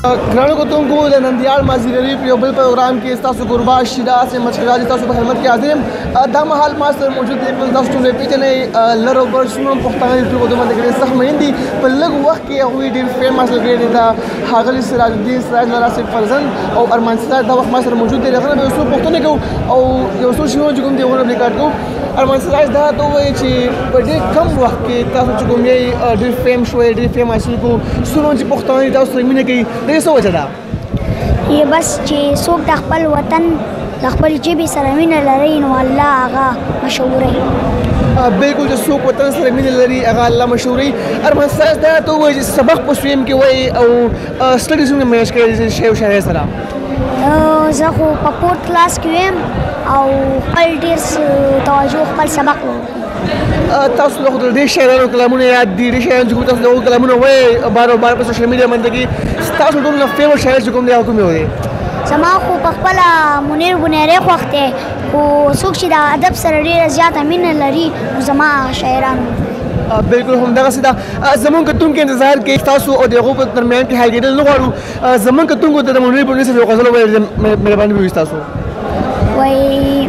ګرانو کتونکو د نندیال مازدیګري په یو بل پروګرام کې ستاسو قربا شیراز مشکراج تاسو په خدمت کې حاضر یم. دا مهال ما سره موجود دی په تاسو ټول پیژنئ لر او بر څومره پښتانه دي ټول باندې ډېر سخت مین دي. په لږ وخت کې هغوی ډېر فیم حاصل کړی دی. دا ښاغلي سراج الدین سراج لرا صاحب فرزند او ارمان سراج دا وخت ما سره موجود دی. هغه به یو څو پوښتنې کوو او یو څو شیونه چې کوم دي هغونه ریکارډ کوو. ارمان سراج دا ته ووایي چې په ډېر کم وخت کې تاسو چې کوم یې ډېر فیم شوی ډېر فیم حاصل کړو څومره چې پښتانه دي تاسو سره مینه کوي د دې څه وجه ده؟ یہ بس چې څوک د خپل وطن د خپل ژبې سره مینه لري نو الله هغه مشهوروي. بالکل چې څوک وطن سره مینه لري هغه الله مشهوروي. ارمان سراج دا ته ووایي چې سبق په سویم کې وایي او سټډي څنګه مینج کوي شی او شاعر سره؟ زه خو په فورت کلاس کې یم او خپل ډېر توجه خپل سبق وکړي. تاسو له خو ډېر شاعرانو کلامونه یاد دي ډېر شاعران چې کوم تاسو د هغو کلامونه وایي بار او بار په سوشل میډیا باندې کې ستاسو ټول نه فیورټ شاعر چې کوم دی هغه کوم یو دی؟ زما خو په خپله منیر بنیری خوښ دی خو څوک چې د ادب سره ډېره زیاته مینه لري نو زما شاعران بالکل همدغسې ده. زمونږ کتونکو انتظار کوي تاسو او د هغو په درمیان کې حل کېدل نه غواړو. زمونږ کتونکو ته د منیر بنیری صاحب یو غزل ووایي مهرباني به وي ستاسو. وایي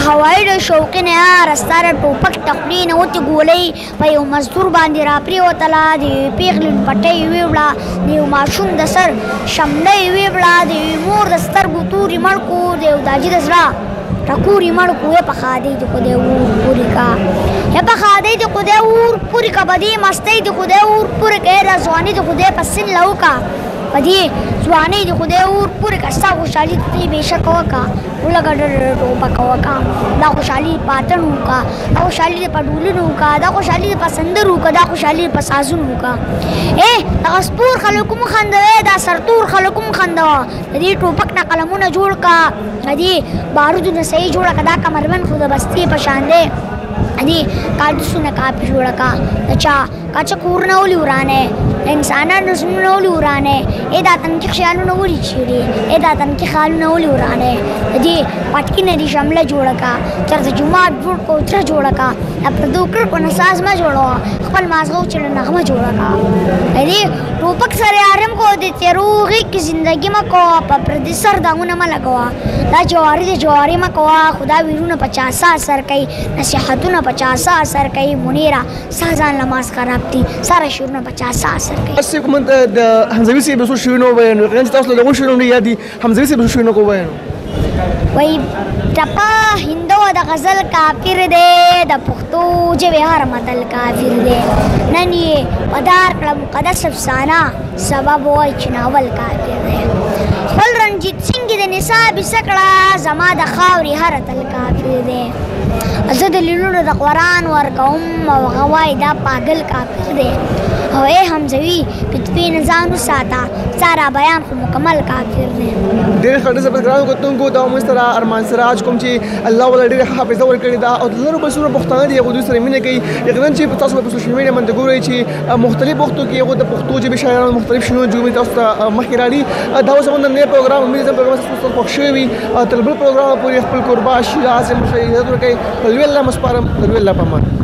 هوایی د شوقین یار استاره ټوپک تخلي نوتې ګولۍ په یو مزدور باندې راپرېوتله د یوې پېغلې پټۍ ویوړه د یو ماشوم د سر شمله یې ویوړه د یوې مور د سترګو تورې مړ کړو د یو داجي د زړه ټکورې مړ کړو یې په خادۍ د خدای اور پورې کا یې په خادۍ د خدای اور پورې کا په دې مستۍ د خدای اور پورې کا یې د ځوانۍ د خدای په سن له وکړه په دې ځوانۍ د خدای اور پورې کا ستا خوشحالي ته بېشکه وکړه ولګه ډډه ټوپکه وکړه دا خوشحالي په اتڼ وکړه دا خوشحالي په ډولونو وکړه دا خوشحالي په سندرو وکړه دا خوشحالي په سازونو وکړه دغه سپور خلک هم خندوئ دا سرتور خلک هم خندوه د دې ټوپک نه قلمونه جوړ کړه د دې بارودو نه صحیح جوړه کړه دا کمربند خو د بستې په شان دی د کارتوسونه کاپي جوړه کړه د چا کچه کورونه ولې ورانې انسانانو زړونه ولې ورانې دا تنکي خیالونه ولې چیړې دا تنکي خیالونه ولې ورانې د دې پټکي نه دې شمله جوړه کړه چېرته جومات جوړ کړه اوتره جوړه کړه د پردو کړکو نه ساز مه جوړوه خپل مازغه وچړه نغمه جوړه کړه د دې ټوپک سره یارم کو د تېرو غېږ کې زندګي مه کوه په پردي سر داغونه مه لګوه دا جواري د جواري مه کوه خو دا ویرونه په چا څه اثر کوي نصیحتونه په چا څه اثر کوي منیره ستا ځان له ماس خراب دي ساره شعرونه په چا څه اثر کوي. کوم د حمزوي صاحب څو شعرونه ووایي یقینا چې تاسو له دغو شعرونو یاد دي حمزوي صاحب څو شعرونه ووایي وایي ټپه هندو د غزل کافر دی د پښتو ژبې هر متل کافر دی نن یې پدار کړه مقدس افسانه سبب وایي چې ناول کافر دی خپل رنجیت سنګ د نصاب ایسه کړه زما د خاورې هر اتل کافر دی زه د لیلونو د قرآن ورکوم او هغه وایي دا پاگل کافر دی او ای حمزوي فتوې نه ځان وساته ستا را بیان خو مکمل کافر دی. ډېر ښه ډېر ګرانو کتونکو دا موږ سره ارمان سراج کوم چې الله وله ډېره حافظه ورکړې ده او د لرو بل څومره پښتانه دي هغوی دوی سره مینه کوي. یقینا چې تاسو په سوشل میډیا باندې ګورئ چې مختلف وختو کې هغوی د پښتو ژبې شاعرانو مختلف شعرونه جوړوي تاسو ته مخکې راړي. دا اوس زموږ د نوی پروګرام امید ده پروګرام ستاسو خوښ شوی وي. تر بل پروګرام پورې خپل قربا شیراز یم ښه عزت ورکوئ. په لوی الله مسپارم د لوی الله په امان.